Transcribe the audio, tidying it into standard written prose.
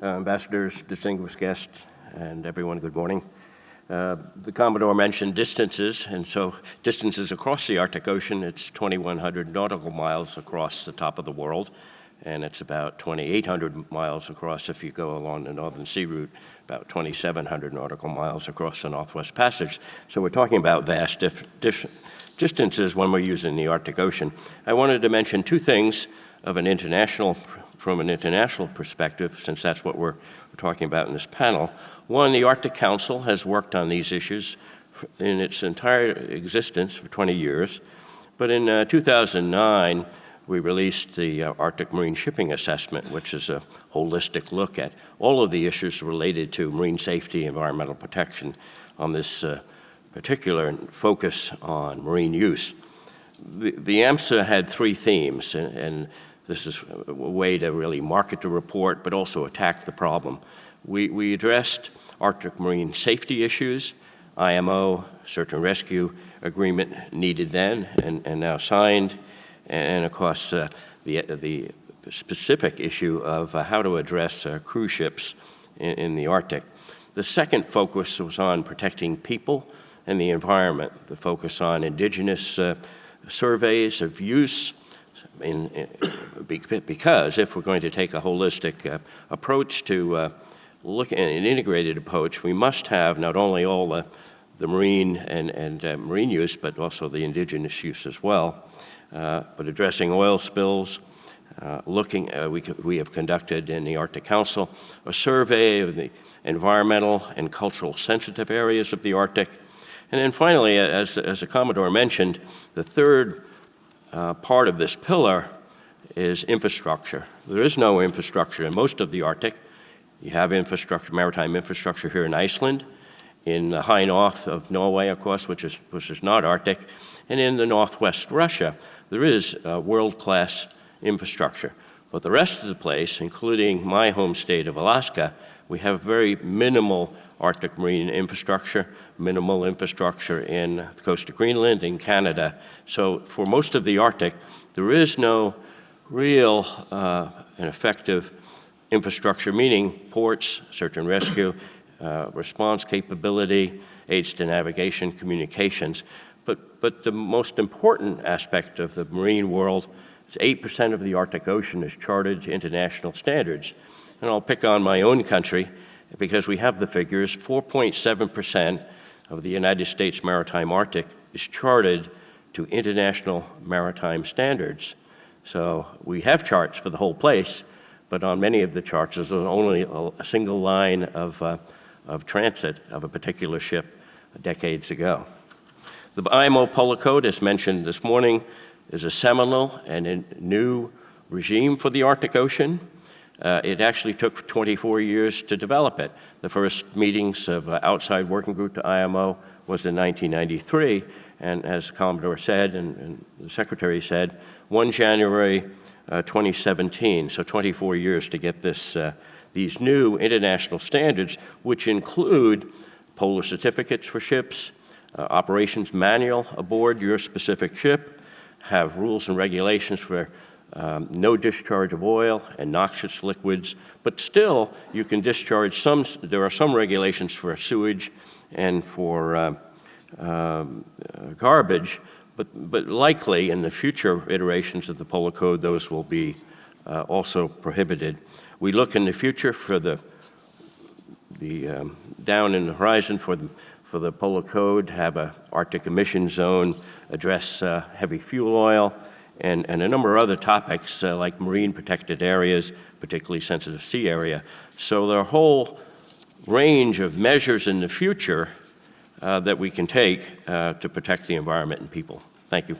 Ambassadors, distinguished guests, and everyone, good morning. The Commodore mentioned distances, and so distances across the Arctic Ocean, it's 2,100 nautical miles across the top of the world, and it's about 2,800 miles across if you go along the Northern Sea Route, about 2,700 nautical miles across the Northwest Passage. So we're talking about vast distances when we're using the Arctic Ocean. I wanted to mention two things from an international perspective, since that's what we're talking about in this panel. One, the Arctic Council has worked on these issues in its entire existence for 20 years. But in 2009, we released the Arctic Marine Shipping Assessment, which is a holistic look at all of the issues related to marine safety, environmental protection, on this particular focus on marine use. The AMSA had three themes, and this is a way to really market the report, but also attack the problem. We addressed Arctic marine safety issues, IMO, search and rescue agreement needed then and now signed, and of course the specific issue of how to address cruise ships in the Arctic. The second focus was on protecting people and the environment, the focus on indigenous surveys of use, because if we're going to take a holistic approach to look at an integrated approach, we must have not only all the marine and marine use, but also the indigenous use as well. But addressing oil spills, we have conducted in the Arctic Council a survey of the environmental and cultural sensitive areas of the Arctic. And then finally, as the Commodore mentioned, the third part of this pillar is infrastructure. There is no infrastructure in most of the Arctic. You have infrastructure, maritime infrastructure here in Iceland, in the high north of Norway, of course, which is not Arctic, and in the northwest Russia, there is world-class infrastructure. But the rest of the place, including my home state of Alaska, we have very minimal Arctic marine infrastructure, minimal infrastructure in the coast of Greenland and Canada. So for most of the Arctic, there is no real and effective infrastructure, meaning ports, search and rescue, response capability, aids to navigation, communications. But the most important aspect of the marine world is 8% of the Arctic Ocean is charted to international standards. And I'll pick on my own country, because we have the figures. 4.7% of the United States maritime Arctic is charted to international maritime standards. So we have charts for the whole place, but on many of the charts there's only a single line of transit of a particular ship decades ago. The IMO Polar Code, as mentioned this morning, is a seminal and a new regime for the Arctic Ocean. It actually took 24 years to develop it. The first meetings of outside working group to IMO was in 1993, and as the Commodore said and the Secretary said, 1 January 2017, so 24 years to get these new international standards, which include polar certificates for ships, operations manual aboard your specific ship, have rules and regulations for no discharge of oil and noxious liquids, but still you can discharge there are some regulations for sewage and for garbage, but likely in the future iterations of the Polar Code, those will be also prohibited. We look in the future for the down in the horizon for the Polar Code, have a Arctic emission zone, address heavy fuel oil, and a number of other topics like marine protected areas, particularly sensitive sea area. So there are a whole range of measures in the future that we can take to protect the environment and people. Thank you.